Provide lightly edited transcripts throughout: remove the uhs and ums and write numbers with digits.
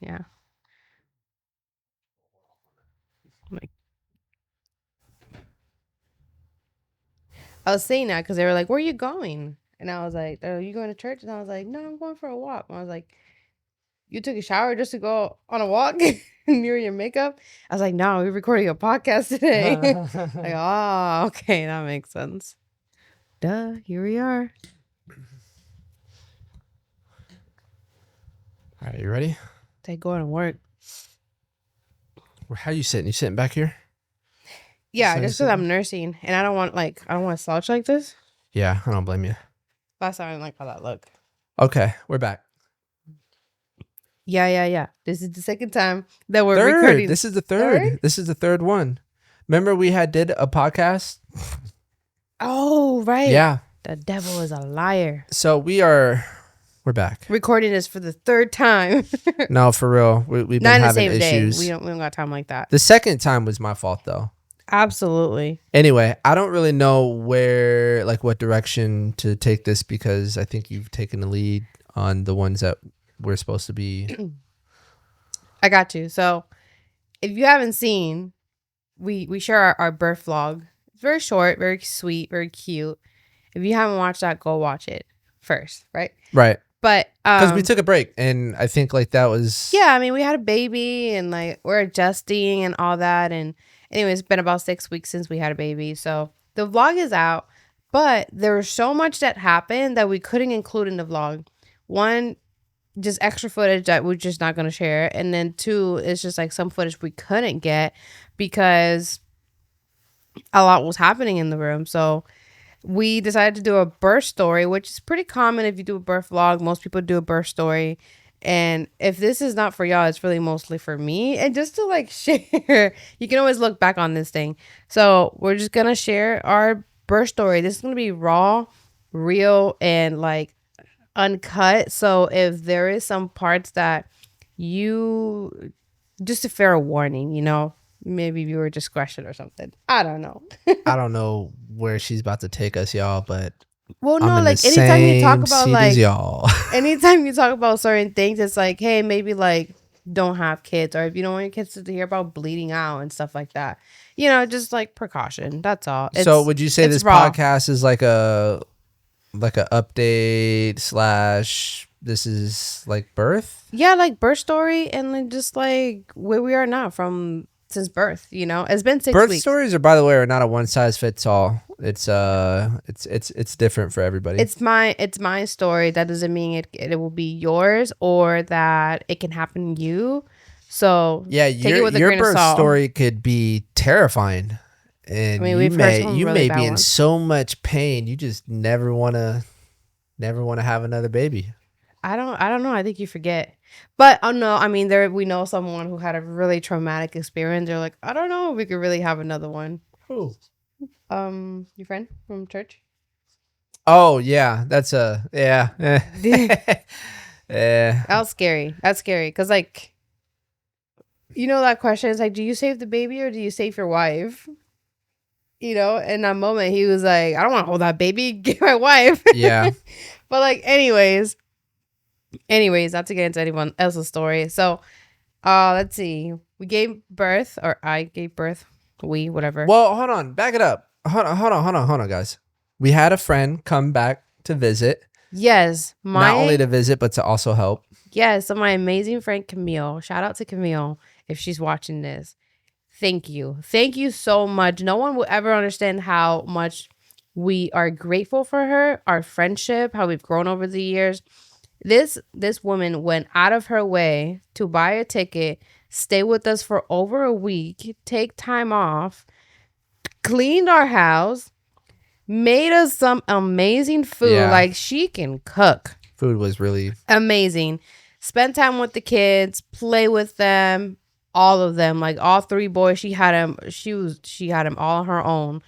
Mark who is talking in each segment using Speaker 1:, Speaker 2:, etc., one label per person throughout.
Speaker 1: Yeah. Like, I was saying that because they were like, "Where are you going?" And I was like, "Are you going to church?" And I was like, "No, I'm going for a walk." And I was like, "You took a shower just to go on a walk and you're in your makeup?" I was like, "No, we're recording a podcast today." Like, oh, okay, that makes sense. Duh, here we are.
Speaker 2: All right, you ready?
Speaker 1: They going to work.
Speaker 2: How you sitting? You sitting back here?
Speaker 1: Yeah,
Speaker 2: So
Speaker 1: just because I'm nursing and I don't want to slouch like this.
Speaker 2: Yeah, I don't blame you.
Speaker 1: Last time I didn't like how that looked.
Speaker 2: Okay, we're back.
Speaker 1: Yeah. This is the second time that we're
Speaker 2: Third.
Speaker 1: recording.
Speaker 2: This is the third. This is the third one. Remember we did a podcast?
Speaker 1: Oh, right.
Speaker 2: Yeah.
Speaker 1: The devil is a liar.
Speaker 2: So we're back.
Speaker 1: Recording this for the third time.
Speaker 2: No, for real. We've been
Speaker 1: Not in the
Speaker 2: having
Speaker 1: same
Speaker 2: issues.
Speaker 1: day. We don't got time like that.
Speaker 2: The second time was my fault though.
Speaker 1: Absolutely.
Speaker 2: Anyway, I don't really know what direction to take this because I think you've taken the lead on the ones that we're supposed to be.
Speaker 1: I got you. So if you haven't seen, we share our birth vlog. It's very short, very sweet, very cute. If you haven't watched that, go watch it first, right?
Speaker 2: Right.
Speaker 1: But
Speaker 2: because we took a break and I think that was.
Speaker 1: Yeah, I mean, we had a baby and we're adjusting and all that. And anyway, it's been about 6 weeks since we had a baby. So the vlog is out, but there was so much that happened that we couldn't include in the vlog. One, just extra footage that we're just not going to share. And then two, it's just some footage we couldn't get because a lot was happening in the room. So we decided to do a birth story, which is pretty common if you do a birth vlog. Most people do a birth story. And if this is not for y'all, it's really mostly for me. And just to share, you can always look back on this thing. So we're just going to share our birth story. This is going to be raw, real, and uncut. So if there is some parts that just a fair warning, maybe viewer discretion or something. I don't know.
Speaker 2: I don't know where she's about to take us, y'all, but
Speaker 1: well, no, anytime you talk about
Speaker 2: y'all.
Speaker 1: anytime you talk about certain things, it's hey, maybe don't have kids, or if you don't want your kids to hear about bleeding out and stuff like that, just precaution. That's all.
Speaker 2: So would you say this raw podcast is like a update / this is birth?
Speaker 1: Yeah, birth story and just where we are now since birth. It's been 6
Speaker 2: birth
Speaker 1: weeks.
Speaker 2: Stories by the way are not a one size fits all. It's different for everybody.
Speaker 1: It's my story. That doesn't mean it will be yours or that it can happen to you. So
Speaker 2: yeah, your birth story could be terrifying, and you may be in so much pain you just never want to have another baby.
Speaker 1: I don't know. I think you forget. But no, I mean, we know someone who had a really traumatic experience. They're like, I don't know if we could really have another one.
Speaker 2: Who?
Speaker 1: Your friend from church.
Speaker 2: Oh yeah, that's yeah.
Speaker 1: Yeah. That's scary. Because that question is do you save the baby or do you save your wife? In that moment he was like, I don't want to hold that baby. Get my wife.
Speaker 2: Yeah.
Speaker 1: But anyways, not to get into anyone else's story. So, let's see. We gave birth, or I gave birth. Whatever.
Speaker 2: Well, hold on. Back it up. Hold on, guys. We had a friend come back to visit.
Speaker 1: Yes.
Speaker 2: Not only to visit, but to also help.
Speaker 1: Yes. So my amazing friend, Camille. Shout out to Camille if she's watching this. Thank you. Thank you so much. No one will ever understand how much we are grateful for her, our friendship, how we've grown over the years. This woman went out of her way to buy a ticket, stay with us for over a week, take time off, cleaned our house, made us some amazing food.
Speaker 2: Yeah.
Speaker 1: She can cook.
Speaker 2: Food was really
Speaker 1: amazing. Spend time with the kids, play with them, all of them, all 3 boys. She had them all on her own.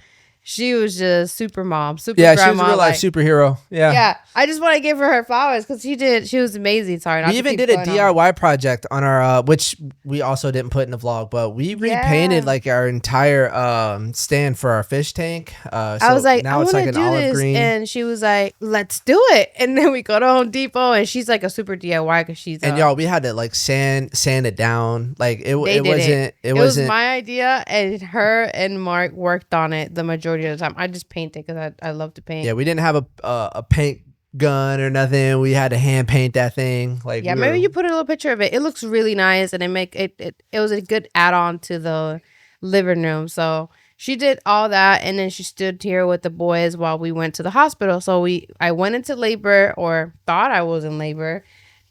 Speaker 1: she was just super mom, super grandma.
Speaker 2: She was a real life superhero.
Speaker 1: Yeah. I just want to give her flowers because she was amazing. Sorry,
Speaker 2: we even did a DIY project on our which we also didn't put in the vlog, but we repainted like our entire stand for our fish tank.
Speaker 1: I was like, now it's like an olive green, and she was like, let's do it. And then we go to Home Depot, and she's like a super DIY because she's
Speaker 2: y'all, we had to like sand it down. Like it wasn't
Speaker 1: my idea, and her and Mark worked on it the majority of the time. I just painted because I love to paint.
Speaker 2: Yeah, we didn't have a paint gun or nothing. We had to hand paint that thing. Like
Speaker 1: maybe you put a little picture of it. It looks really nice, and it was a good add-on to the living room. So she did all that, and then she stood here with the boys while we went to the hospital. So I went into labor, or thought I was in labor.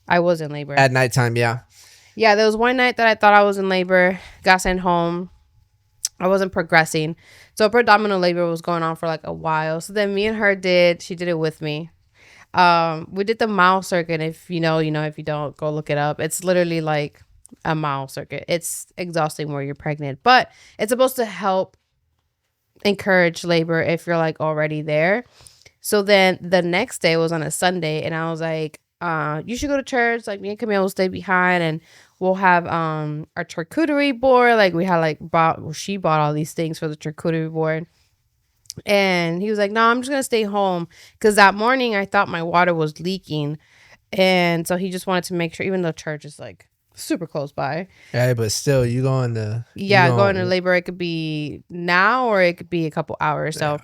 Speaker 1: I was in labor
Speaker 2: at nighttime. Yeah,
Speaker 1: there was one night that I thought I was in labor. Got sent home. I wasn't progressing. So predominant labor was going on for like a while. So then me and her she did it with me. We did the mile circuit. If you know, if you don't, go look it up. It's literally like a mile circuit. It's exhausting where you're pregnant, but it's supposed to help encourage labor if you're like already there. So then the next day was on a Sunday, and I was like, you should go to church. Like, me and Camille will stay behind, and we'll have our charcuterie board. Like, we had she bought all these things for the charcuterie board. And he was like, no, I'm just going to stay home. Because that morning I thought my water was leaking. And so he just wanted to make sure, even though church is like super close by.
Speaker 2: Yeah, but still, going to
Speaker 1: labor. It could be now or it could be a couple hours. So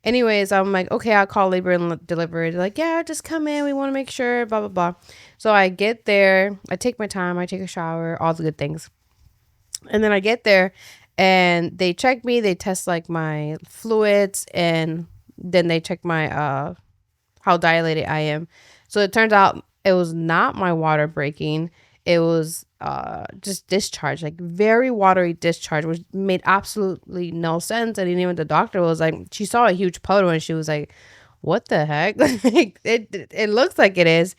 Speaker 1: anyways, I'm like, okay, I'll call labor and delivery. They're like, yeah, just come in. We want to make sure, blah, blah, blah. So I get there. I take my time. I take a shower, all the good things. And then I get there and they check me. They test like my fluids, and then they check my how dilated I am. So it turns out it was not my water breaking. It was just discharge, like very watery discharge, which made absolutely no sense. And even the doctor was like, she saw a huge puddle and she was like, what the heck? Like, it looks like it is.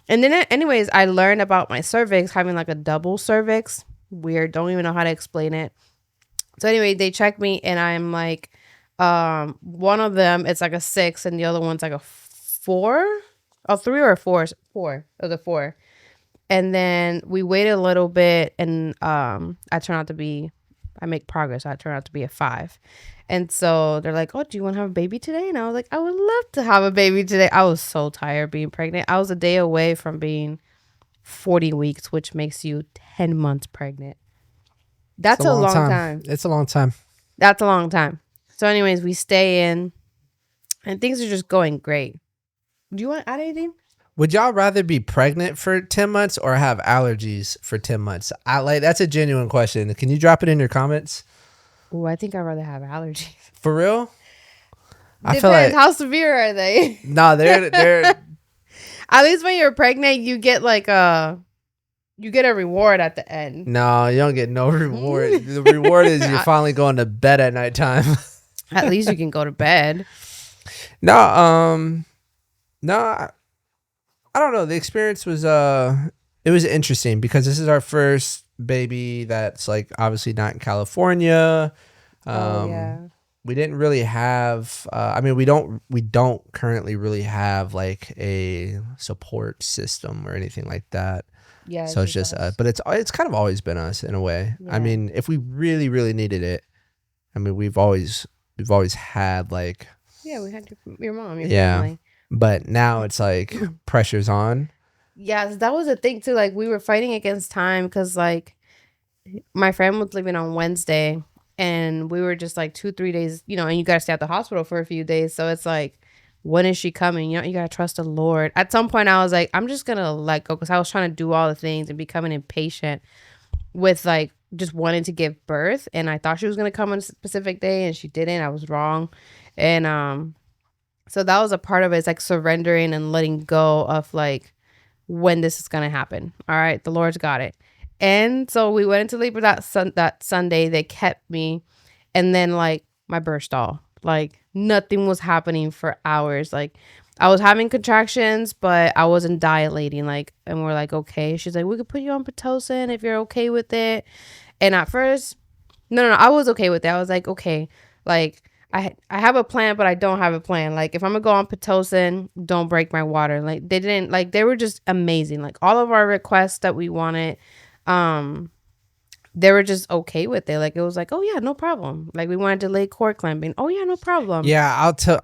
Speaker 1: And then anyways, I learned about my cervix having like a double cervix. Weird. Don't even know how to explain it. So anyway, they check me and I'm like, one of them, it's like a 6 and the other one's like a 4. Oh, 3 or a 4. 4. It was a 4. And then we waited a little bit, and I make progress. I turned out to be a 5. And so they're like, oh, do you want to have a baby today? And I was like, I would love to have a baby today. I was so tired being pregnant. I was a day away from being 40 weeks, which makes you 10 months pregnant. That's a long time.
Speaker 2: It's a long time.
Speaker 1: That's a long time. So anyways, we stay in, and things are just going great. Do you want to add anything?
Speaker 2: Would y'all rather be pregnant for 10 months or have allergies for 10 months? That's a genuine question. Can you drop it in your comments?
Speaker 1: Oh, I think I'd rather have allergies.
Speaker 2: For real?
Speaker 1: I feel like, how severe are they?
Speaker 2: No, they're
Speaker 1: at least when you're pregnant, you get like a reward at the end.
Speaker 2: No, you don't get no reward. The reward is you're finally going to bed at nighttime.
Speaker 1: At least you can go to bed.
Speaker 2: No, I don't know. The experience was it was interesting because this is our first baby that's like obviously not in California. We didn't really have we don't currently really have like a support system or anything like that. Yeah. So it's just but it's kind of always been us in a way. Yeah. I mean, if we really, really needed it, I mean, we've always had like,
Speaker 1: yeah, we had your mom, your family.
Speaker 2: But now it's like pressure's on.
Speaker 1: Yes, that was the thing too. Like, we were fighting against time because like my friend was leaving on Wednesday and we were just like 2-3 days, and you got to stay at the hospital for a few days. So it's like, when is she coming? You got to trust the Lord. At some point I was like, I'm just going to let go, because I was trying to do all the things and becoming impatient with like just wanting to give birth. And I thought she was going to come on a specific day and she didn't. I was wrong. And so that was a part of it. It's like surrendering and letting go of like when this is going to happen. All right. The Lord's got it. And so we went into labor that Sunday. They kept me. And then like my birth stall, like nothing was happening for hours. Like I was having contractions, but I wasn't dilating. Like, and we're like, okay. She's like, we could put you on Pitocin if you're okay with it. And at first, no, I was okay with it. I was like, okay, like, I have a plan, but I don't have a plan. Like if I'm gonna go on Pitocin, don't break my water. Like they didn't, like they were just amazing. Like all of our requests that we wanted, they were just okay with it. Like it was like, oh yeah, no problem. Like we wanted to lay cord clamping. Oh yeah, no problem.
Speaker 2: Yeah,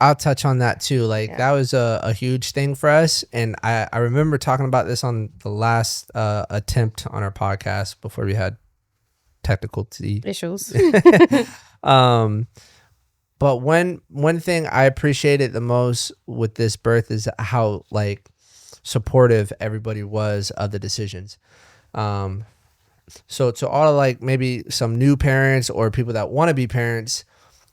Speaker 2: I'll touch on that too. Like that was a huge thing for us, and I remember talking about this on the last attempt on our podcast before we had technical
Speaker 1: issues.
Speaker 2: But one thing I appreciated the most with this birth is how like supportive everybody was of the decisions. So to all like maybe some new parents or people that want to be parents,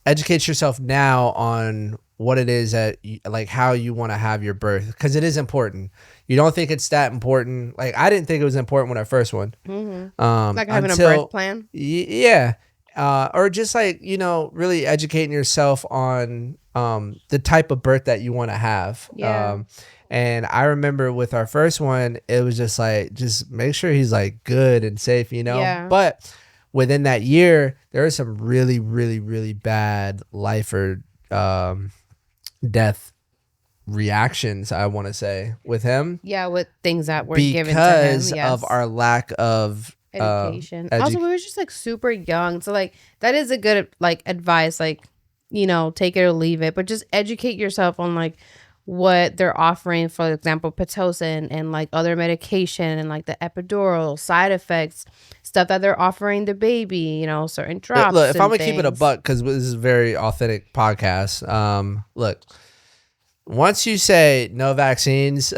Speaker 2: educate yourself now on what it is that like how you want to have your birth, because it is important. You don't think it's that important. Like I didn't think it was important when I first one.
Speaker 1: Mm-hmm. Like having a birth plan.
Speaker 2: Yeah. Or just like, you know, really educating yourself on the type of birth that you want to have.
Speaker 1: Yeah.
Speaker 2: And I remember with our first one, it was just like, just make sure he's like good and safe, you know?
Speaker 1: Yeah.
Speaker 2: But within that year, there was some really, really, really bad life or death reactions, I want to say, with him.
Speaker 1: Yeah, with things that were given to him.
Speaker 2: Because of our lack of
Speaker 1: education. Also, we were just like super young. So like that is a good like advice, like, you know, take it or leave it. But just educate yourself on like what they're offering, for example, Pitocin and like other medication and like the epidural side effects, stuff that they're offering the baby, you know, certain drops.
Speaker 2: Look, if I'm gonna keep it a buck, because this is a very authentic podcast. Look, once you say no vaccines,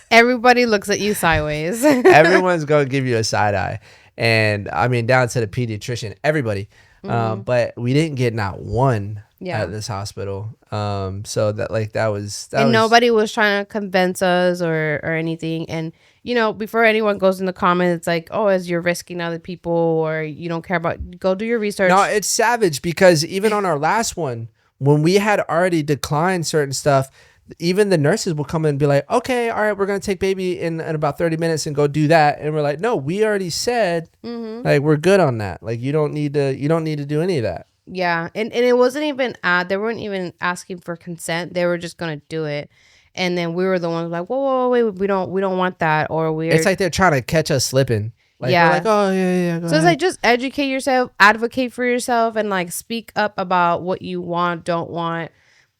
Speaker 1: everybody looks at you sideways.
Speaker 2: Everyone's gonna give you a side eye, and I mean down to the pediatrician, everybody. But we didn't get not one at this hospital. So that was
Speaker 1: nobody was trying to convince us or anything. And you know, before anyone goes in the comments, it's like, oh, as you're risking other people or you don't care about, go do your research.
Speaker 2: No, it's savage, because even on our last one, when we had already declined certain stuff, even the nurses will come in and be like, okay, all right, we're going to take baby in about 30 minutes and go do that. And we're like, no, we already said like, we're good on that. Like, you don't need to do any of that.
Speaker 1: Yeah. And it wasn't even, they weren't even asking for consent. They were just going to do it. And then we were the ones like, whoa, wait, we don't want that. Or
Speaker 2: it's like they're trying to catch us slipping. Like,
Speaker 1: yeah.
Speaker 2: We're like, oh yeah.
Speaker 1: So it's like, just educate yourself, advocate for yourself, and like speak up about what you want, don't want.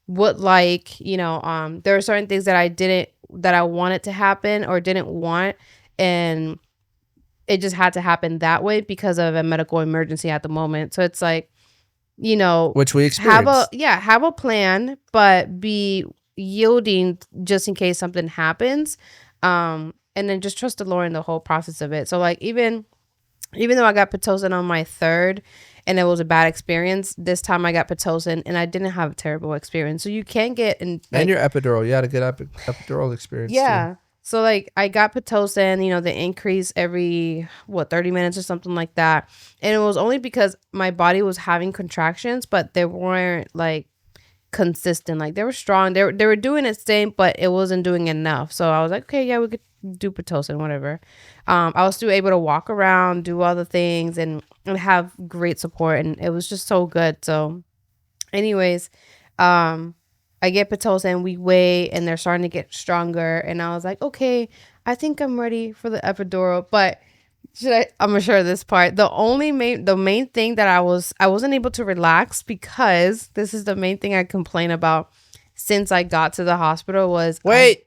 Speaker 1: What, like, you know, there are certain things that I wanted to happen or didn't want, and it just had to happen that way because of a medical emergency at the moment. So it's like, you know,
Speaker 2: which we experienced.
Speaker 1: Have a plan, but be yielding just in case something happens. And then just trust the Lord in the whole process of it. So like even though I got Pitocin on my third, and it was a bad experience, this time I got Pitocin and I didn't have a terrible experience. So you can get and
Speaker 2: your epidural, you had a good epidural experience.
Speaker 1: Yeah.
Speaker 2: Too.
Speaker 1: So like I got Pitocin, you know, the increase every 30 minutes or something like that. And it was only because my body was having contractions, but they weren't like consistent. Like they were strong. They were doing its thing, but it wasn't doing enough. So I was like, okay, yeah, we could do Pitocin, whatever. I was still able to walk around, do all the things, and have great support, and it was just so good. So anyways, I get Pitocin, we weigh, and they're starting to get stronger, and I was like, okay, I think I'm ready for the epidural. But I'm gonna share this part. The main thing that I wasn't able to relax, because this is the main thing I complain about since I got to the hospital was
Speaker 2: wait.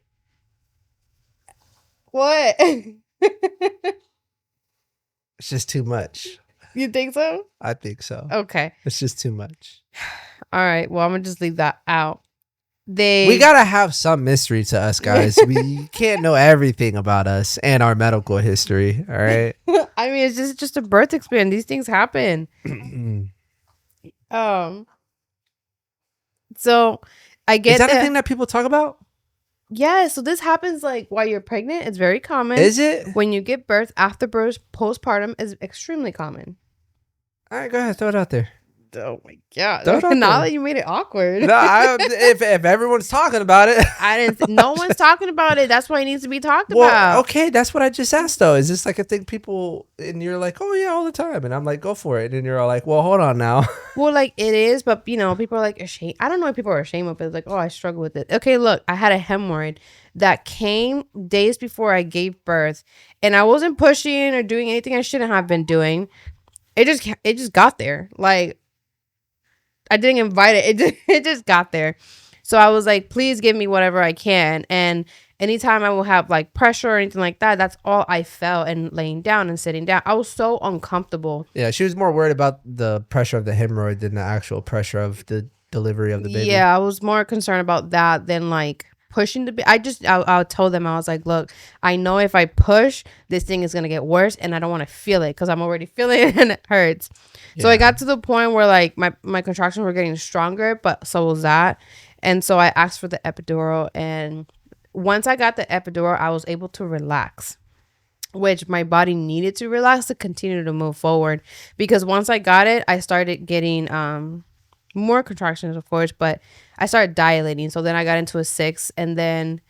Speaker 1: What?
Speaker 2: It's just too much.
Speaker 1: You think so?
Speaker 2: I think so.
Speaker 1: Okay.
Speaker 2: It's just too much.
Speaker 1: All right. Well, I'm gonna just leave that out. We
Speaker 2: gotta have some mystery to us, guys. We can't know everything about us and our medical history. All right.
Speaker 1: I mean, it's just a birth experience. These things happen. So I get.
Speaker 2: Is that a thing that people talk about?
Speaker 1: Yeah, so this happens like while you're pregnant. It's very common.
Speaker 2: Is it?
Speaker 1: When you give birth, after birth, postpartum is extremely common.
Speaker 2: All right, go ahead. Throw it out there.
Speaker 1: Oh my god!
Speaker 2: Throw it out
Speaker 1: Now
Speaker 2: there.
Speaker 1: that you made it awkward.
Speaker 2: No, if everyone's talking about it,
Speaker 1: I didn't. No one's talking about it. That's why it needs to be talked
Speaker 2: well,
Speaker 1: about.
Speaker 2: okay, that's what I just asked though. Is this like a thing people and you're like, oh yeah, all the time, and I'm like, go for it, and you're all like, well, hold on now.
Speaker 1: Well, like it is, but you know, people are like ashamed. I don't know if people are ashamed of it. Like, oh, I struggle with it. Okay, look, I had a hemorrhoid that came days before I gave birth, and I wasn't pushing or doing anything I shouldn't have been doing. It just got there. Like I didn't invite it. It just got there. So I was like, please give me whatever I can. And anytime I will have like pressure or anything like that, that's all I felt. And laying down and sitting down, I was so uncomfortable.
Speaker 2: Yeah, she was more worried about the pressure of the hemorrhoid than the actual pressure of the delivery of the baby.
Speaker 1: Yeah, I was more concerned about that than like pushing the baby. I told them, I was like, look, I know if I push, this thing is gonna get worse, and I don't want to feel it because I'm already feeling it and it hurts. So I got to the point where like my contractions were getting stronger, but so was that. And so I asked for the epidural, and once I got the epidural, I was able to relax, which my body needed to relax to continue to move forward. Because once I got it, I started getting more contractions, of course, but I started dilating. So then I got into a 6, and then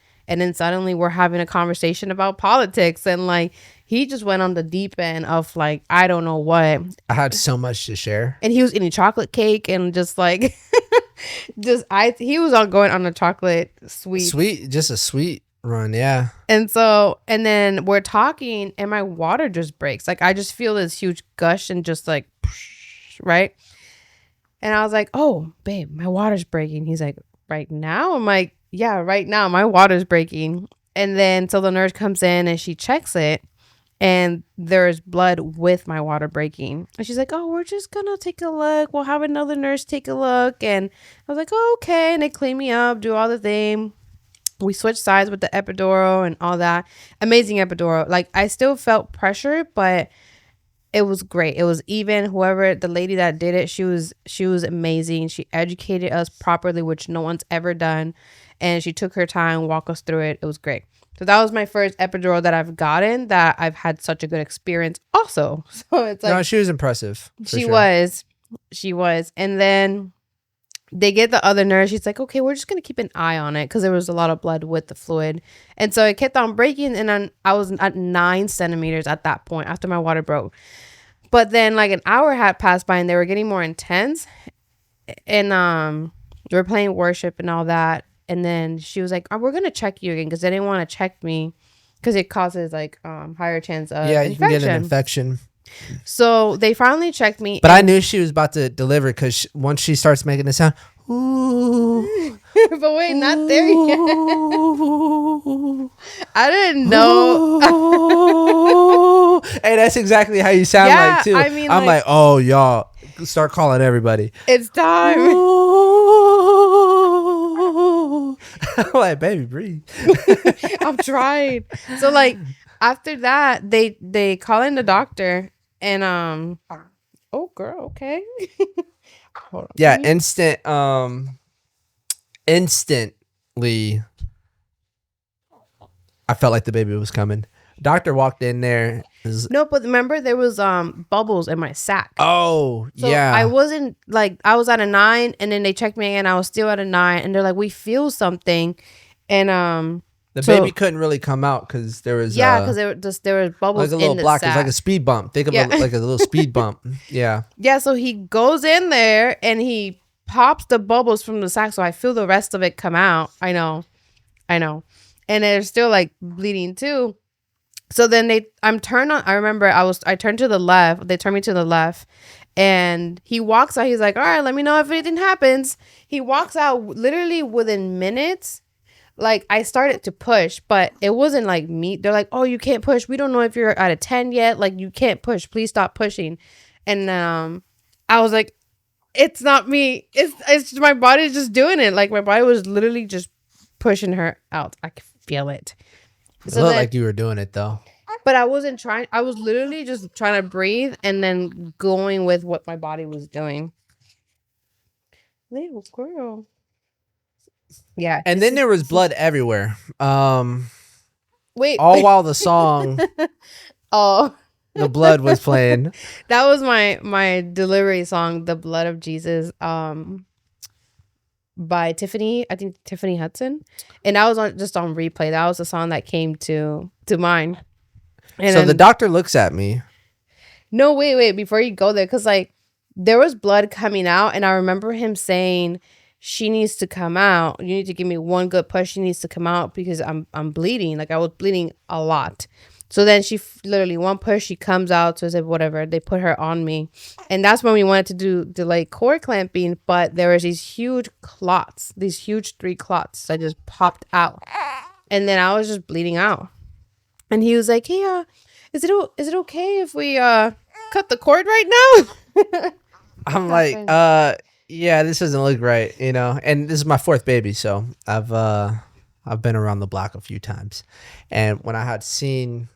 Speaker 1: suddenly we're having a conversation about politics, and like he just went on the deep end of like I don't know what.
Speaker 2: I had so much to share,
Speaker 1: and he was eating chocolate cake and just like he was on going on a chocolate
Speaker 2: just a sweet run, yeah.
Speaker 1: And so and then we're talking, and my water just breaks. Like I just feel this huge gush and just like right. And I was like, oh babe, my water's breaking. He's like, right now? I'm like, yeah, right now my water's breaking. And then so the nurse comes in and she checks it, and there's blood with my water breaking. And she's like, oh, we're just gonna take a look. We'll have another nurse take a look. And I was like, oh, okay. And they clean me up, do all the thing. We switched sides with the epidural and all that. Amazing epidural. Like I still felt pressure, but it was great. It was even. Whoever the lady that did it, she was amazing. She educated us properly, which no one's ever done. And she took her time, walk us through it. It was great. So that was my first epidural that I've gotten that I've had such a good experience also. So it's like,
Speaker 2: no, she was impressive.
Speaker 1: She was. And then they get the other nurse. She's like, okay, we're just going to keep an eye on it because there was a lot of blood with the fluid. And so it kept on breaking. And I was at 9 centimeters at that point after my water broke. But then like an hour had passed by and they were getting more intense. And they were playing worship and all that. And then she was like, oh, we're going to check you again because they didn't want to check me because it causes like higher chance of infection.
Speaker 2: You can get an infection.
Speaker 1: So they finally checked me.
Speaker 2: But I knew she was about to deliver because once she starts making the sound, ooh.
Speaker 1: But wait, not there yet. I didn't know.
Speaker 2: Hey, that's exactly how you sound like too.
Speaker 1: I mean,
Speaker 2: I'm like, oh, y'all, start calling everybody.
Speaker 1: It's time.
Speaker 2: I'm like, baby, breathe.
Speaker 1: I'm trying. So like after that, they call in the doctor and oh girl, okay. Hold on.
Speaker 2: Yeah, instantly I felt like the baby was coming. Doctor walked in there.
Speaker 1: No, but remember there was bubbles in my sac.
Speaker 2: Oh, so yeah.
Speaker 1: I wasn't like I was at a 9 and then they checked me again. I was still at a 9 and they're like, we feel something. And
Speaker 2: the baby couldn't really come out because there was
Speaker 1: because there was bubbles
Speaker 2: like a little
Speaker 1: in the
Speaker 2: block.
Speaker 1: sac.
Speaker 2: It's like a speed bump. Think of it like a little speed bump. Yeah.
Speaker 1: Yeah. So he goes in there and he pops the bubbles from the sac. So I feel the rest of it come out. I know. And they're still like bleeding too. So then I turned to the left. They turned me to the left and he walks out. He's like, all right, let me know if anything happens. He walks out literally within minutes. Like I started to push, but it wasn't like me. They're like, oh, you can't push. We don't know if you're at a 10 yet. Like you can't push. Please stop pushing. And I was like, it's not me. It's my body's just doing it. Like my body was literally just pushing her out. I could feel it.
Speaker 2: It looked like you were doing it though.
Speaker 1: But I wasn't trying. I was literally just trying to breathe and then going with what my body was doing. Little girl. Yeah.
Speaker 2: And then there was blood everywhere.
Speaker 1: Wait.
Speaker 2: All while the song.
Speaker 1: Oh.
Speaker 2: The blood was playing.
Speaker 1: That was my delivery song, "The Blood of Jesus," by Tiffany. I think Tiffany Hudson, and that was just on replay. That was the song that came to mind. And
Speaker 2: so the doctor looks at me.
Speaker 1: No, wait, before you go there, because like there was blood coming out, and I remember him saying, "She needs to come out. You need to give me one good push. She needs to come out because I'm bleeding. Like I was bleeding a lot." So then she literally one push, she comes out. So I said, whatever. They put her on me, and that's when we wanted to do delayed cord clamping. But there was these huge clots, these huge 3 clots that just popped out, and then I was just bleeding out. And he was like, "Hey, is it okay if we cut the cord right now?"
Speaker 2: I'm like, yeah, this doesn't look right, you know. And this is my 4th baby, so I've been around the block a few times. And when I had seen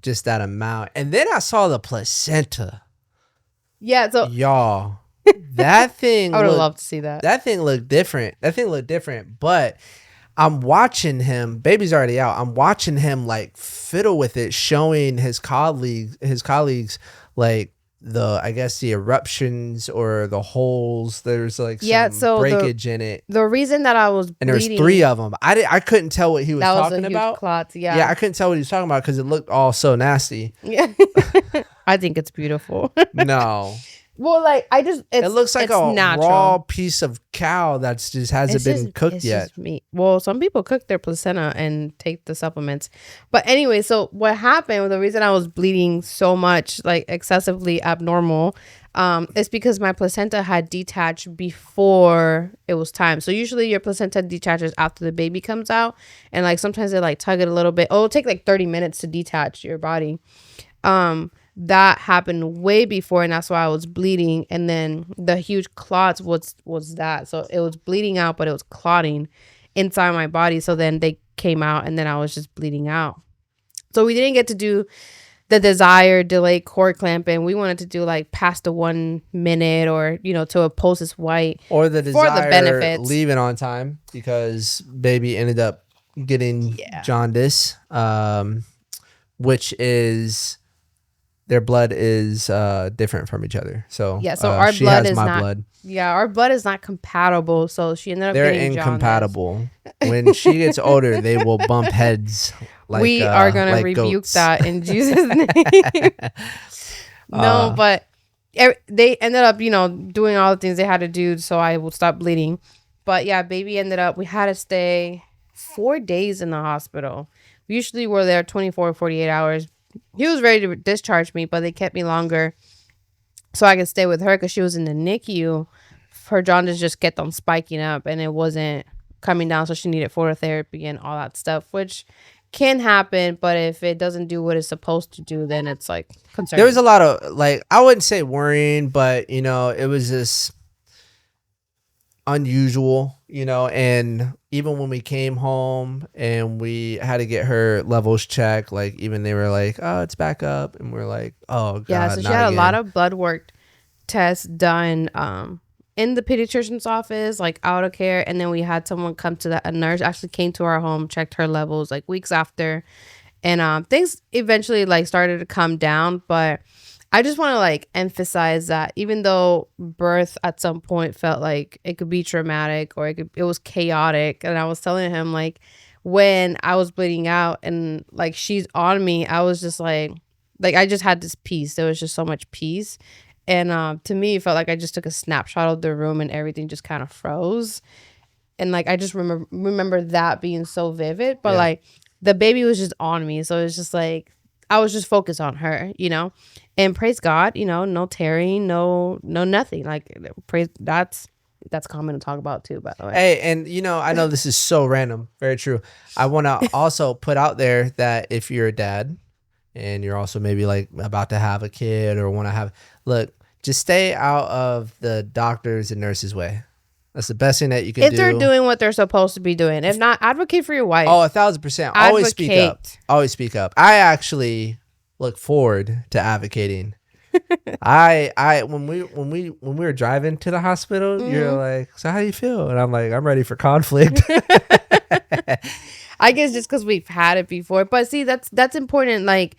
Speaker 2: just that amount, and then I saw the placenta.
Speaker 1: Yeah, so
Speaker 2: y'all, that thing
Speaker 1: I would have loved to see that.
Speaker 2: That thing looked different. But I'm watching him, baby's already out. I'm watching him like fiddle with it, showing his colleagues like the eruptions or the holes. There's like some breakage in it.
Speaker 1: The reason that I was bleeding,
Speaker 2: and there's 3 of them. I couldn't tell what he was talking about.
Speaker 1: Clots, yeah,
Speaker 2: I couldn't tell what he was talking about because it looked all so nasty.
Speaker 1: Yeah, I think it's beautiful.
Speaker 2: No.
Speaker 1: Well, like it
Speaker 2: looks like a
Speaker 1: natural.
Speaker 2: raw piece of cow that's just hasn't been cooked yet.
Speaker 1: Just meat. Well, some people cook their placenta and take the supplements. But anyway, so what happened? The reason I was bleeding so much, like excessively abnormal, is because my placenta had detached before it was time. So usually your placenta detaches after the baby comes out, and like sometimes they like tug it a little bit. Oh, it'll take like 30 minutes to detach your body. That happened way before, and that's why I was bleeding. And then the huge clots was that. So it was bleeding out, but it was clotting inside my body. So then they came out, and then I was just bleeding out. So we didn't get to do the desired delayed cord clamping. We wanted to do like past the 1 minute, or to a post is white,
Speaker 2: or the desire leaving on time, because baby ended up getting jaundice, which is their blood is different from each other. So
Speaker 1: so our blood is not blood. Yeah, our blood is not compatible. So she ended up getting
Speaker 2: incompatible. When she gets older, they will bump heads. Like,
Speaker 1: we are gonna rebuke goats. That in Jesus' name. No, but they ended up, doing all the things they had to do so I would stop bleeding. But yeah, baby ended up, we had to stay 4 days in the hospital. We usually were there 24 or 48 hours. He was ready to discharge me, but they kept me longer so I could stay with her because she was in the NICU. Her jaundice just kept on spiking up, and it wasn't coming down, so she needed phototherapy and all that stuff, which can happen. But if it doesn't do what it's supposed to do, then it's like concerning.
Speaker 2: There was a lot of, like, I wouldn't say worrying, but it was just unusual, and even when we came home and we had to get her levels checked, like even they were like, "Oh, it's back up," and we're like, "Oh God."
Speaker 1: Yeah, so she had a lot of blood work tests done in the pediatrician's office, like out of care, and then we had someone come to a nurse actually came to our home, checked her levels like weeks after, and things eventually like started to come down. But I just want to like emphasize that even though birth at some point felt like it could be traumatic or it was chaotic, and I was telling him like when I was bleeding out and like she's on me, I was just like I just had this peace. There was just so much peace, and to me it felt like I just took a snapshot of the room and everything just kind of froze, and like I just remember that being so vivid. But like the baby was just on me, so it's just like I was just focused on her, and praise God, no tearing, no nothing. Like praise, that's common to talk about too, by the way.
Speaker 2: Hey, and I know this is so random, very true. I want to also put out there that if you're a dad and you're also maybe like about to have a kid or want to just stay out of the doctors and nurses' way. That's the best thing that you can do.
Speaker 1: If they're doing what they're supposed to be doing. If not, advocate for your wife.
Speaker 2: Oh, 1,000%. Always speak up. Always speak up. I actually look forward to advocating. When we were driving to the hospital, you're like, "So how do you feel?" And I'm like, "I'm ready for conflict."
Speaker 1: I guess just because we've had it before. But see, that's important. Like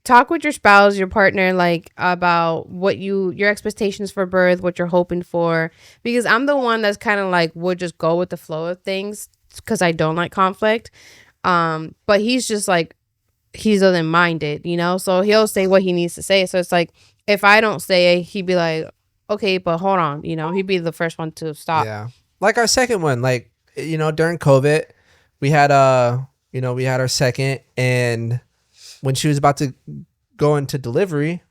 Speaker 1: talk with your spouse, your partner, like about what your expectations for birth, what you're hoping for, because I'm the one that's kind of like would just go with the flow of things because I don't like conflict. But he's just like, he doesn't mind it, you know, so he'll say what he needs to say. So it's like, if I don't say it, he'd be like, okay, but hold on, you know, he'd be the first one to stop.
Speaker 2: Yeah. Like our second one, like, you know, during COVID, we had we had our second, and when she was about to go into delivery,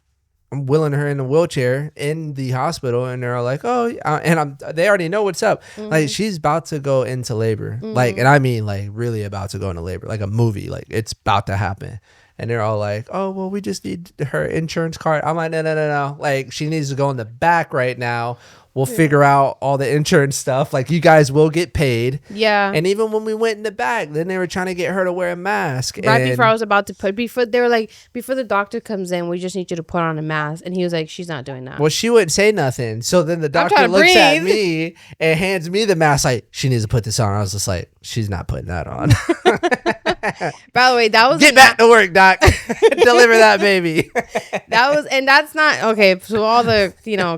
Speaker 2: I'm wheeling her in a wheelchair in the hospital, and they're all like, "Oh," they already know what's up. Mm-hmm. Like, she's about to go into labor, like, and I mean, like, really about to go into labor, like a movie, like it's about to happen. And they're all like, "Oh, well, we just need her insurance card." I'm like, no. Like, she needs to go in the back right now. We'll figure out all the insurance stuff. Like, you guys will get paid.
Speaker 1: Yeah.
Speaker 2: And even when we went in the back, then they were trying to get her to wear a mask.
Speaker 1: Right before I was about to they were like, before the doctor comes in, we just need you to put on a mask. And he was like, she's not doing that.
Speaker 2: Well, she wouldn't say nothing. So then the doctor looks at me and hands me the mask like, she needs to put this on. I was just like, she's not putting that on.
Speaker 1: By the way, that was
Speaker 2: get back to work, doc. Deliver that baby.
Speaker 1: And that's not okay. So all the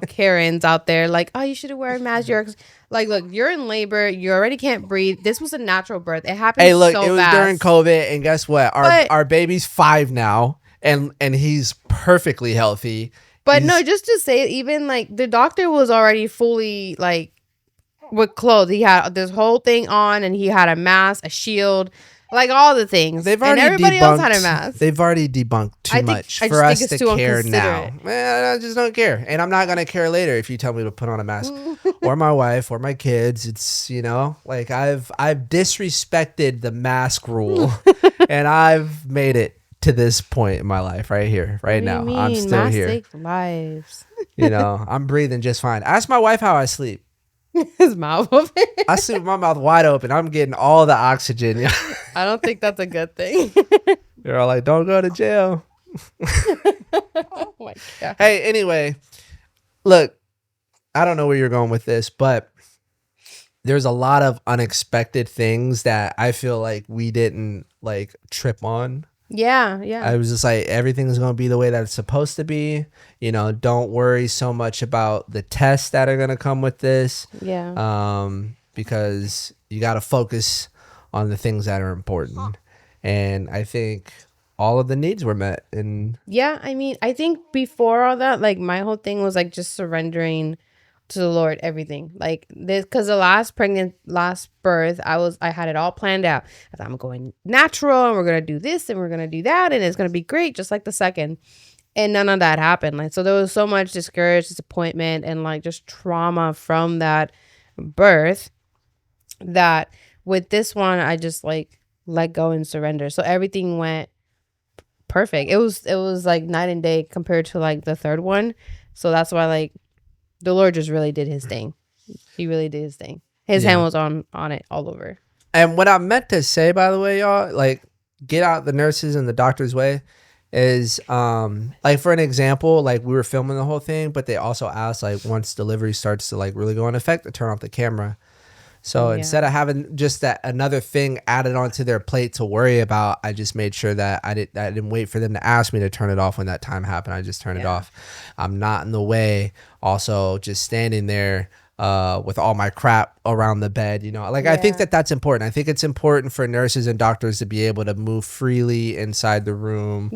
Speaker 1: Karens out there like, oh, you should have worn a mask. You're like, look, you're in labor. You already can't breathe. This was a natural birth. It happened. Hey, look, it was fast.
Speaker 2: During COVID, and guess what? Our baby's 5 now, and he's perfectly healthy.
Speaker 1: But no, just to say, even like the doctor was already fully like with clothes. He had this whole thing on, and he had a mask, a shield. Like all the things. Everybody else had a mask.
Speaker 2: They've already debunked too much for us to care now. Man, I just don't care. And I'm not going to care later if you tell me to put on a mask. Or my wife or my kids. It's, like I've disrespected the mask rule. And I've made it to this point in my life right here, right now. I'm still here.
Speaker 1: Masks save lives.
Speaker 2: I'm breathing just fine. Ask my wife how I sleep.
Speaker 1: His mouth open.
Speaker 2: I sleep with my mouth wide open. I'm getting all the oxygen.
Speaker 1: I don't think that's a good thing.
Speaker 2: They're all like, don't go to jail.
Speaker 1: Oh my God.
Speaker 2: Hey, anyway, look, I don't know where you're going with this, but there's a lot of unexpected things that I feel like we didn't like trip on.
Speaker 1: Yeah.
Speaker 2: I was just like, everything's going to be the way that it's supposed to be. Don't worry so much about the tests that are going to come with this.
Speaker 1: Yeah.
Speaker 2: Because you got to focus on the things that are important. And I think all of the needs were met. And
Speaker 1: yeah, I mean, I think before all that, like my whole thing was like just surrendering to the Lord, everything like this, because the last birth, I had it all planned out. I'm going natural, and we're gonna do this, and we're gonna do that, and it's gonna be great, just like the second. And none of that happened. Like, so there was so much disappointment, and like just trauma from that birth, that with this one, I just like let go and surrender. So everything went perfect. It was like night and day compared to like the third one. So that's why like the Lord just really did his thing. He really did his thing. His hand was on it all over.
Speaker 2: And what I meant to say, by the way, y'all, like, get out the nurses and the doctor's way is, like, for an example, like, we were filming the whole thing, but they also asked, like, once delivery starts to, like, really go in effect, to turn off the camera. So instead of having just that another thing added onto their plate to worry about, I just made sure that I didn't wait for them to ask me to turn it off when that time happened. I just turned it off. I'm not in the way. Also, just standing there with all my crap around the bed, I think that's important. I think it's important for nurses and doctors to be able to move freely inside the room.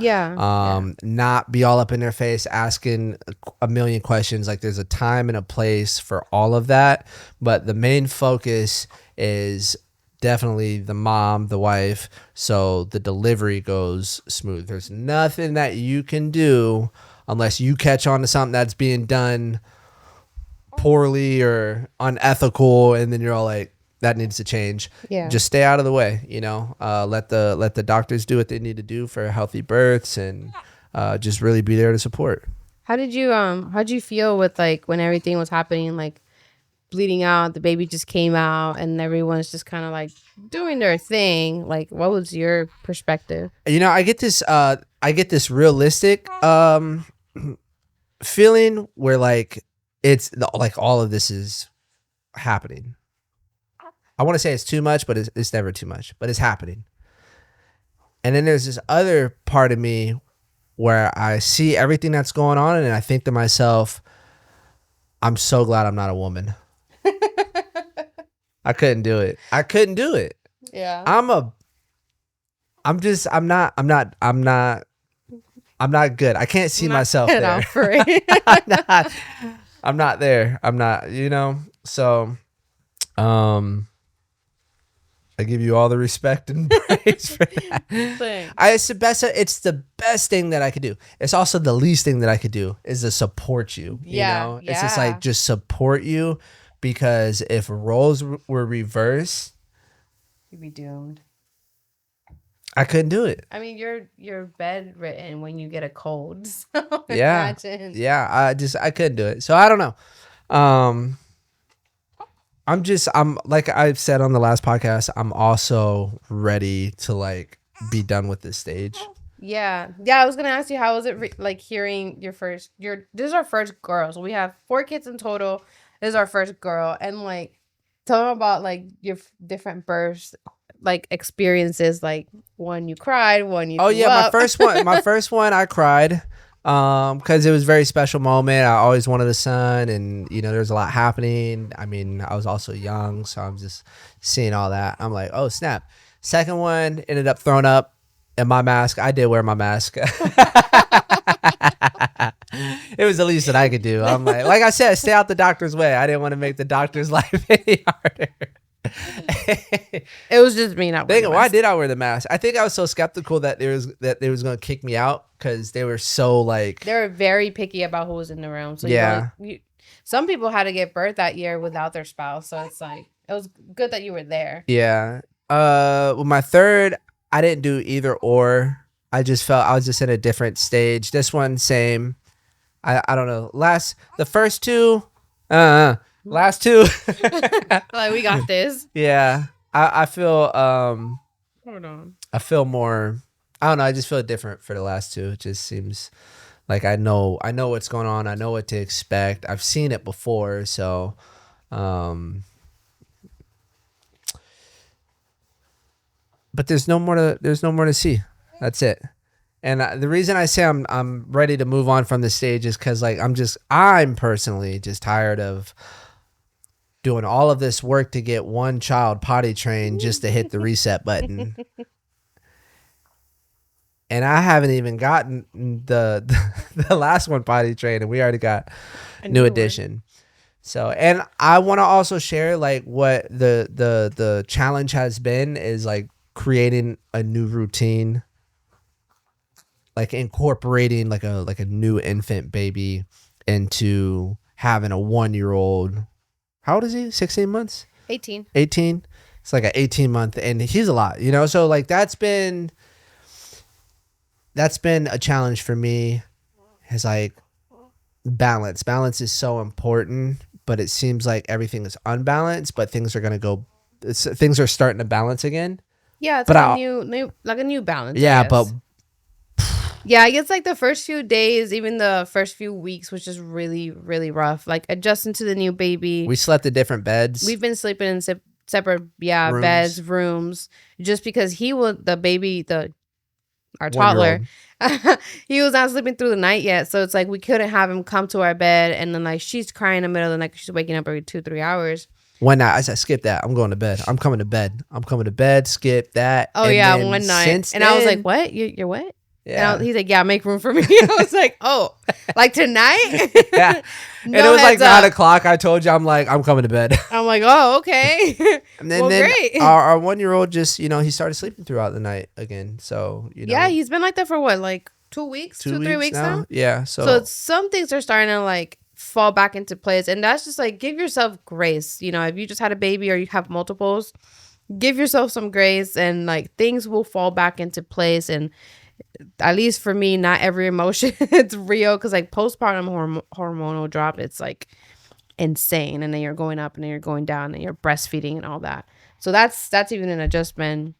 Speaker 2: Not be all up in their face asking a million questions. Like, there's a time and a place for all of that, but the main focus is definitely the mom, the wife, so the delivery goes smooth. There's nothing that you can do unless you catch on to something that's being done poorly or unethical, and then you're all like, that needs to change. Just stay out of the way. Let the doctors do what they need to do for healthy births, and just really be there to support.
Speaker 1: How'd you feel with like when everything was happening, like bleeding out, the baby just came out, and everyone's just kind of like doing their thing? Like, what was your perspective?
Speaker 2: I get this realistic feeling where like it's like all of this is happening. I want to say it's too much, but it's never too much, but it's happening. And then there's this other part of me where I see everything that's going on and I think to myself, I'm so glad I'm not a woman. I couldn't do it.
Speaker 1: Yeah.
Speaker 2: I'm not good. I can't see myself there.
Speaker 1: For it.
Speaker 2: I'm not there. I'm not, you know. So I give you all the respect and praise for that. It's the best thing that I could do. It's also the least thing that I could do is to support you. You know? It's just like just support you, because if roles were reversed,
Speaker 1: you'd be doomed.
Speaker 2: I couldn't do it.
Speaker 1: I mean, you're bedridden when you get a cold. So
Speaker 2: yeah.
Speaker 1: Imagine.
Speaker 2: Yeah. I couldn't do it. So I don't know. I'm like I've said on the last podcast, I'm also ready to like be done with this stage.
Speaker 1: Yeah. I was gonna ask you, how was it like hearing this is our first girl, so we have 4 kids in total. This is our first girl, and like tell them about like your different births, like experiences, like one you cried, one you
Speaker 2: my first one I cried because it was a very special moment. I always wanted a son, and you know there's a lot happening. I mean, I was also young, so I'm just seeing all that. I'm like, oh snap. Second one ended up throwing up in my mask. I did wear my mask. It was the least that I could do. I'm like I said, stay out the doctor's way. I didn't want to make the doctor's life any harder.
Speaker 1: It was just me not wearing the mask.
Speaker 2: Why did I wear the mask? I think I was so skeptical that they was going to kick me out, because they were so like,
Speaker 1: they were very picky about who was in the room. So some people had to give birth that year without their spouse, so it's like it was good that you were there.
Speaker 2: Yeah. With my third, I didn't do either or. I just felt I was just in a different stage. This one, same. I don't know. The first two, last two.
Speaker 1: Like, we got this.
Speaker 2: Yeah. I feel
Speaker 1: Hold on.
Speaker 2: I feel more, I don't know, I just feel different for the last two. It just seems like I know what's going on. I know what to expect. I've seen it before, so but there's no more to see. That's it. And the reason I say I'm ready to move on from the stage is because like I'm personally just tired of doing all of this work to get one child potty trained just to hit the reset button. And I haven't even gotten the last one potty trained, and we already got a new edition. So, and I want to also share like what the challenge has been is like creating a new routine, like incorporating like a new infant baby into having a 1-year-old. How old is he? 16 months?
Speaker 1: 18.
Speaker 2: It's like an 18-month, and he's a lot, you know? So like that's been a challenge for me. Is like balance. Balance is so important, but it seems like everything is unbalanced, but things are starting to balance again.
Speaker 1: Yeah, it's like a new balance.
Speaker 2: Yeah, but
Speaker 1: yeah, I guess like the first few days, even the first few weeks was just really, really rough. Like adjusting to the new baby.
Speaker 2: We slept in different beds.
Speaker 1: We've been sleeping in separate beds, rooms, just because our toddler, he was not sleeping through the night yet. So it's like we couldn't have him come to our bed, and then like she's crying in the middle of the night 'cause she's waking up every 2-3 hours.
Speaker 2: One night I said, skip that. I'm going to bed. I'm coming to bed. Skip that.
Speaker 1: Oh, and yeah, one night. And I was like, what? You're what?
Speaker 2: Yeah.
Speaker 1: He's like, yeah, make room for me. I was like, oh, like tonight?
Speaker 2: Yeah. And it was like 9 o'clock. I told you, I'm like, I'm coming to bed.
Speaker 1: I'm like, oh, okay.
Speaker 2: And then great. Our 1-year-old just, he started sleeping throughout the night again. So,
Speaker 1: Yeah, he's been like that for what, like 2 weeks? 2-3 weeks now?
Speaker 2: Yeah.
Speaker 1: So some things are starting to like fall back into place. And that's just like, give yourself grace. If you just had a baby or you have multiples, give yourself some grace, and like things will fall back into place. And at least for me, not every emotion it's real, because like postpartum hormonal drop, it's like insane, and then you're going up and then you're going down and you're breastfeeding and all that. So that's even an adjustment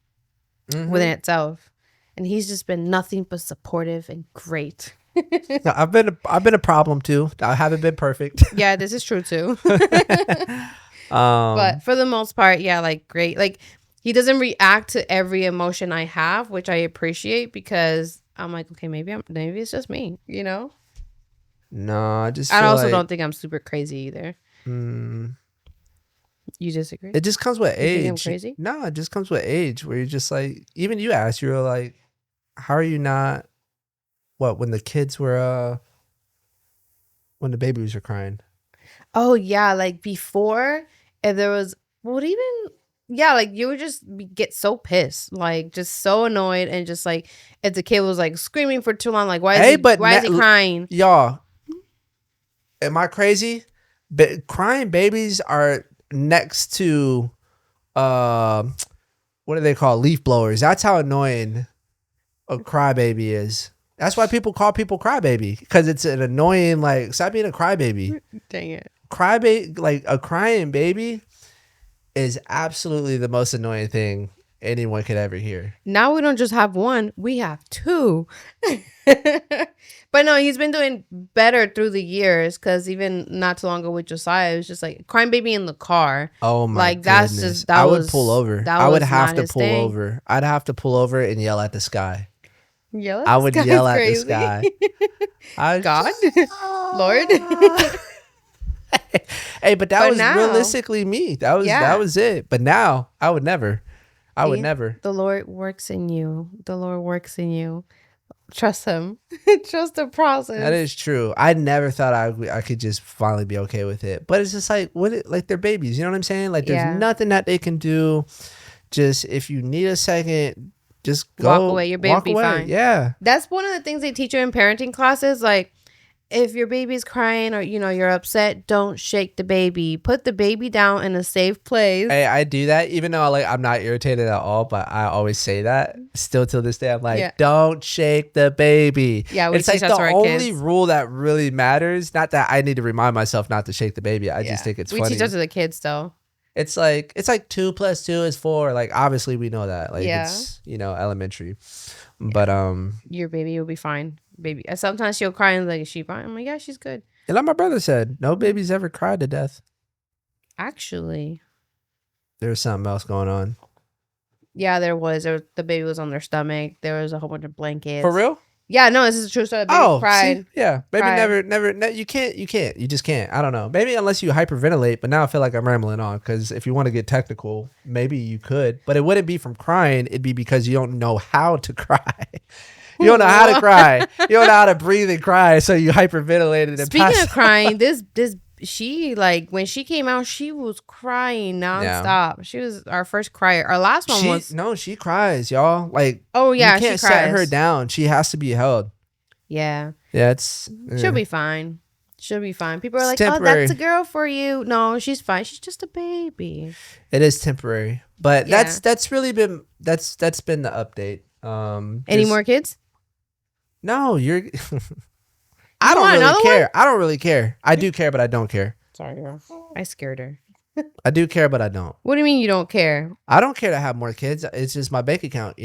Speaker 1: within itself. And he's just been nothing but supportive and great.
Speaker 2: I've been a problem too. I haven't been perfect.
Speaker 1: Yeah, this is true too. But for the most part, yeah, like great. Like he doesn't react to every emotion I have, which I appreciate, because I'm like, okay, maybe it's just me, you know?
Speaker 2: No, I just
Speaker 1: I
Speaker 2: feel
Speaker 1: also
Speaker 2: like
Speaker 1: don't think I'm super crazy either.
Speaker 2: mm,
Speaker 1: You disagree?
Speaker 2: it just comes with
Speaker 1: You think I'm
Speaker 2: age.
Speaker 1: crazy?
Speaker 2: No, it just comes with age where you're just like, even you asked, you were like, how are you not, what, when the kids were, when the babies were crying?
Speaker 1: Oh yeah, like before, if there was, what even? Yeah, like you would just get so pissed, like just so annoyed, and just like if the kid was like screaming for too long, like
Speaker 2: Hey, but
Speaker 1: why is he crying?
Speaker 2: y'all, am I crazy? But crying babies are next to, what do they call leaf blowers? That's how annoying a crybaby is. That's why people call people crybaby, because it's an annoying, like, stop being a crybaby.
Speaker 1: Dang it.
Speaker 2: Crybaby, like a crying baby is absolutely the most annoying thing anyone could ever hear.
Speaker 1: Now we don't just have one, we have two. But no, he's been doing better through the years, because even not too long ago with Josiah, it was just like crying baby in the car.
Speaker 2: Oh my
Speaker 1: like that's
Speaker 2: goodness.
Speaker 1: just that
Speaker 2: I
Speaker 1: was
Speaker 2: would pull over.
Speaker 1: that
Speaker 2: I would
Speaker 1: was
Speaker 2: have
Speaker 1: not
Speaker 2: to
Speaker 1: his
Speaker 2: pull
Speaker 1: thing.
Speaker 2: over. I'd have to pull over and yell at the sky.
Speaker 1: Yell at
Speaker 2: I
Speaker 1: the
Speaker 2: would
Speaker 1: sky
Speaker 2: yell
Speaker 1: is
Speaker 2: at the
Speaker 1: crazy.
Speaker 2: sky.
Speaker 1: God? Lord?
Speaker 2: Hey, but that
Speaker 1: But
Speaker 2: was
Speaker 1: now-
Speaker 2: realistically me. That was it. But now I would never. I would
Speaker 1: See?
Speaker 2: never.
Speaker 1: The Lord works in you. The Lord works in you. Trust him. Trust the process.
Speaker 2: That is true. I never thought I could just finally be okay with it. But it's just like like they're babies. You know what I'm saying? Like there's
Speaker 1: Yeah.
Speaker 2: nothing that they can do. Just if you need a second, just go
Speaker 1: Walk away. Your baby
Speaker 2: walk
Speaker 1: be
Speaker 2: away.
Speaker 1: fine.
Speaker 2: Yeah.
Speaker 1: That's one of the things they teach you in parenting classes. Like, if your baby's crying or, you're upset, don't shake the baby. Put the baby down in a safe place.
Speaker 2: Hey, I do that even though I'm not irritated at all, but I always say that. Still till this day, I'm like,
Speaker 1: Yeah.
Speaker 2: don't shake the baby.
Speaker 1: Yeah, we
Speaker 2: it's
Speaker 1: teach
Speaker 2: like
Speaker 1: that
Speaker 2: the
Speaker 1: to our
Speaker 2: only
Speaker 1: kids.
Speaker 2: rule that really matters. Not that I need to remind myself not to shake the baby. I just think it's
Speaker 1: we
Speaker 2: funny.
Speaker 1: teach that to the kids, though.
Speaker 2: It's like 2 + 2 is 4. Like obviously we know that. Like
Speaker 1: Yeah.
Speaker 2: it's elementary. But
Speaker 1: Your baby will be fine. Baby. Sometimes she'll cry and like, is she fine? I'm like, yeah, she's good.
Speaker 2: and like my brother said, no baby's ever cried to death.
Speaker 1: Actually,
Speaker 2: There's something else going on.
Speaker 1: yeah, there was. The baby was on their stomach. There was a whole bunch of blankets.
Speaker 2: For real?
Speaker 1: Yeah, no, this is a true story. The baby cried.
Speaker 2: See? Yeah. Baby
Speaker 1: Cried.
Speaker 2: never, you can't. You just can't. I don't know. Maybe unless you hyperventilate, but now I feel like I'm rambling on because if you want to get technical, maybe you could, but it wouldn't be from crying. It'd be because you don't know how to cry. You don't know how to cry. You don't know how to breathe and cry, so you hyperventilated and
Speaker 1: Speaking
Speaker 2: passed
Speaker 1: of crying, this she, like, when she came out, she was crying nonstop. She was our first crier. Our last one was
Speaker 2: she cries, y'all. Like,
Speaker 1: oh yeah,
Speaker 2: you can't
Speaker 1: she cries.
Speaker 2: set her down. She has to be held.
Speaker 1: Yeah,
Speaker 2: Yeah,
Speaker 1: she'll be fine. She'll be fine. People are
Speaker 2: It's
Speaker 1: like,
Speaker 2: temporary.
Speaker 1: "Oh, that's a girl for you." No, she's fine. She's just a baby.
Speaker 2: It is temporary, but
Speaker 1: Yeah.
Speaker 2: that's really been that's been the update.
Speaker 1: Any
Speaker 2: just-
Speaker 1: more kids?
Speaker 2: No, you're.
Speaker 1: want
Speaker 2: I don't
Speaker 1: another
Speaker 2: really care. I don't really care. I do care, but I don't care.
Speaker 1: Sorry, girl. I scared her.
Speaker 2: I do care, but I don't.
Speaker 1: What do you mean you don't care?
Speaker 2: I don't care to have more kids. It's just my bank account,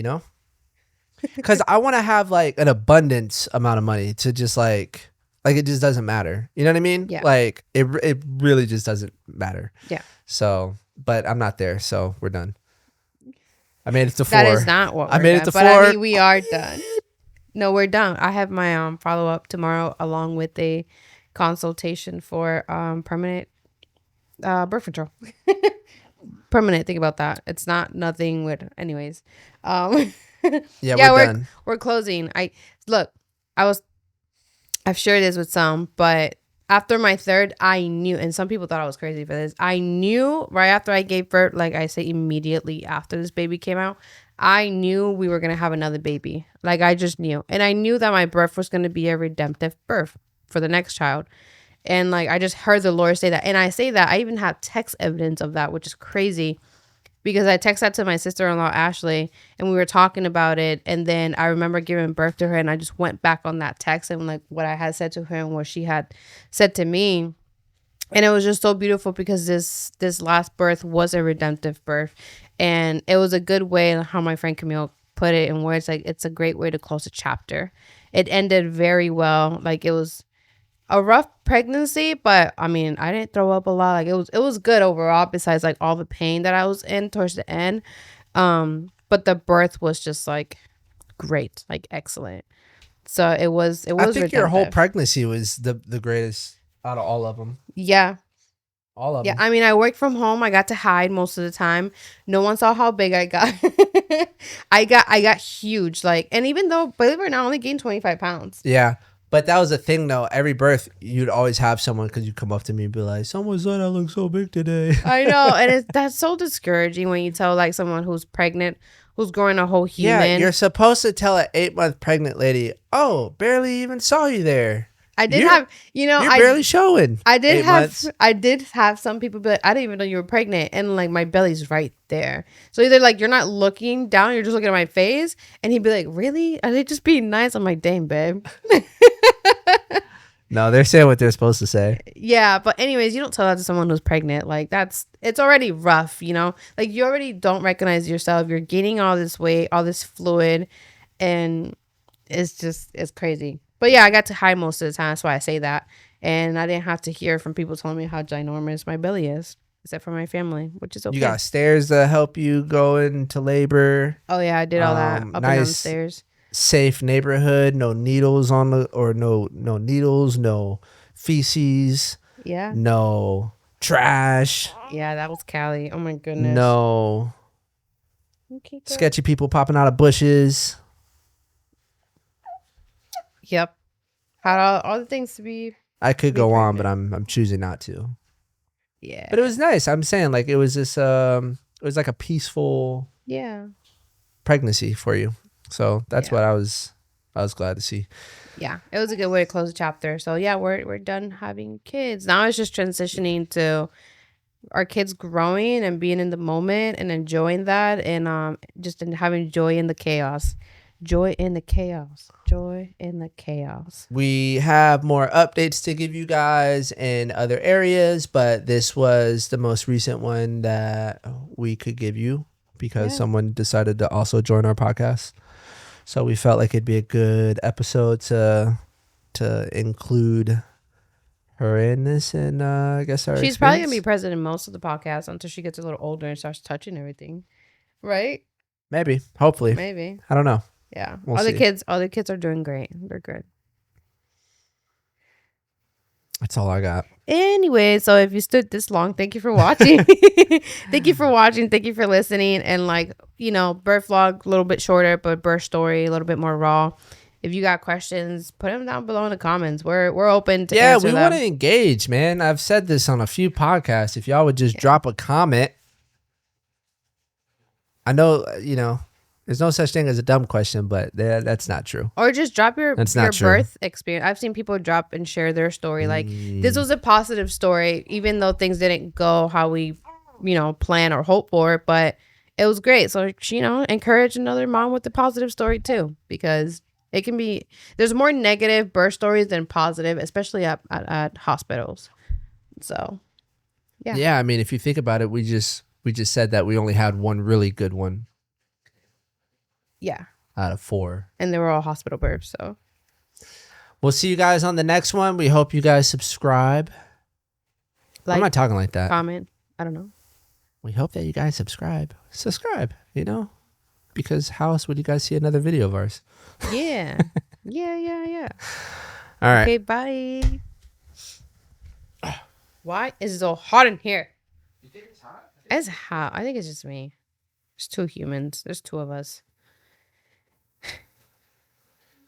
Speaker 2: Because I want to have like an abundance amount of money to just like it just doesn't matter. You know what I mean?
Speaker 1: Yeah.
Speaker 2: Like it really just doesn't matter.
Speaker 1: Yeah.
Speaker 2: So, but I'm not there. So we're done. I made it to 4.
Speaker 1: That is not what
Speaker 2: I
Speaker 1: we're
Speaker 2: made it
Speaker 1: done,
Speaker 2: to
Speaker 1: but I
Speaker 2: 4.
Speaker 1: mean, we are done. No, we're done. I have my follow up tomorrow along with a consultation for permanent birth control. Permanent. Think about that. It's not nothing with. Anyways,
Speaker 2: Yeah,
Speaker 1: yeah,
Speaker 2: we're done.
Speaker 1: we're closing. I've shared this with some, but after my third, I knew, and some people thought I was crazy for this. I knew right after I gave birth, like I say, immediately after this baby came out, I knew we were going to have another baby. Like I just knew. And I knew that my birth was going to be a redemptive birth for the next child. And like, I just heard the Lord say that. And I say that, I even have text evidence of that, which is crazy. Because I texted that to my sister-in-law, Ashley, and we were talking about it. And then I remember giving birth to her, and I just went back on that text and like what I had said to her and what she had said to me. And it was just so beautiful because this last birth was a redemptive birth. And it was a good way, how my friend Camille put it in words, like it's a great way to close a chapter. It ended very well. Like it was a rough pregnancy, but I mean, I didn't throw up a lot. Like it was good overall, besides like all the pain that I was in towards the end. But the birth was just like great, like excellent. So it was
Speaker 2: I think your whole
Speaker 1: redemptive.
Speaker 2: pregnancy was the greatest out of all of them.
Speaker 1: Yeah.
Speaker 2: All of
Speaker 1: Yeah,
Speaker 2: them.
Speaker 1: I mean, I worked from home. I got to hide most of the time. No one saw how big I got. I got huge. Like, and even though, believe it or not, I only gained 25 pounds.
Speaker 2: Yeah. But that was the thing, though. Every birth, you'd always have someone because you'd come up to me and be like, someone said I look so big today.
Speaker 1: I know, and that's so discouraging when you tell like someone who's pregnant, who's growing a whole
Speaker 2: Yeah,
Speaker 1: human.
Speaker 2: you're supposed to tell an 8-month pregnant lady, oh, barely even saw you there.
Speaker 1: I did
Speaker 2: You're-
Speaker 1: have, you know,
Speaker 2: You're barely showing.
Speaker 1: I did
Speaker 2: 8
Speaker 1: have
Speaker 2: months.
Speaker 1: I did have some people be like, I didn't even know you were pregnant, and like my belly's right there. So either like you're not looking down, you're just looking at my face, and he'd be like, really? Are they just being nice? I'm like, dang, babe.
Speaker 2: No, they're saying what they're supposed to say.
Speaker 1: Yeah, but anyways, you don't tell that to someone who's pregnant. Like it's already rough, you know? Like you already don't recognize yourself. You're gaining all this weight, all this fluid, and it's crazy. But yeah, I got to hide most of the time. That's why I say that. And I didn't have to hear from people telling me how ginormous my belly is, except for my family, which is okay.
Speaker 2: You got stairs to help you go into labor.
Speaker 1: Oh yeah, I did all that up and down the stairs.
Speaker 2: Safe neighborhood. No needles on the or no needles. No feces.
Speaker 1: Yeah.
Speaker 2: No trash.
Speaker 1: Yeah, that was Cali. Oh my goodness.
Speaker 2: No
Speaker 1: Okay, good.
Speaker 2: sketchy people popping out of bushes.
Speaker 1: Yep. Had all the things to be.
Speaker 2: I could
Speaker 1: Be
Speaker 2: go on, but
Speaker 1: pregnant.
Speaker 2: I'm choosing not to.
Speaker 1: Yeah.
Speaker 2: But it was nice. I'm saying like it was this it was like a peaceful
Speaker 1: Yeah.
Speaker 2: pregnancy for you. So that's
Speaker 1: Yeah.
Speaker 2: what I was glad to see.
Speaker 1: Yeah, it was a good way to close the chapter. So yeah, we're done having kids. Now it's just transitioning to our kids growing and being in the moment and enjoying that, and just in having joy in the chaos. Joy in the chaos. Joy in the chaos.
Speaker 2: We have more updates to give you guys in other areas, but this was the most recent one that we could give you because
Speaker 1: Yeah.
Speaker 2: someone decided to also join our podcast. So we felt like it'd be a good episode to include her in this, and I guess our
Speaker 1: She's probably gonna be
Speaker 2: experience.
Speaker 1: present in most of the podcasts until she gets a little older and starts touching everything. Right?
Speaker 2: Maybe, hopefully.
Speaker 1: Maybe.
Speaker 2: I don't know.
Speaker 1: Yeah.
Speaker 2: We'll
Speaker 1: all the
Speaker 2: see.
Speaker 1: kids are doing great. They're good.
Speaker 2: That's all I got.
Speaker 1: Anyway, so if you stood this long, thank you for watching. Thank you for watching. Thank you for listening. And like, you know, birth vlog a little bit shorter, but birth story a little bit more raw. If you got questions, put them down below in the comments. We're open to answer
Speaker 2: We
Speaker 1: them.
Speaker 2: want to engage, man. I've said this on a few podcasts. If y'all would just drop a comment. I know, you know, there's no such thing as a dumb question, but that's not true.
Speaker 1: Or just drop your
Speaker 2: That's not true.
Speaker 1: birth experience. I've seen people drop and share their story. Like this was a positive story, even though things didn't go how we, you know, plan or hope for. But it was great. So you know, encourage another mom with a positive story too, because it can be. There's more negative birth stories than positive, especially at hospitals. So Yeah.
Speaker 2: Yeah, I mean, if you think about it, we just said that we only had one really good one
Speaker 1: yeah,
Speaker 2: out of 4.
Speaker 1: and they were all hospital births. So
Speaker 2: We'll see you guys on the next one. We hope you guys subscribe. I'm not
Speaker 1: like,
Speaker 2: talking like that.
Speaker 1: comment. I don't know.
Speaker 2: We hope that you guys subscribe. Subscribe, you know? Because how else would you guys see another video of ours?
Speaker 1: Yeah, yeah.
Speaker 2: All right.
Speaker 1: Okay, bye. Why is it so hot in here?
Speaker 2: You think it's hot?
Speaker 1: It's hot. I think it's just me. There's 2 humans. There's 2 of us.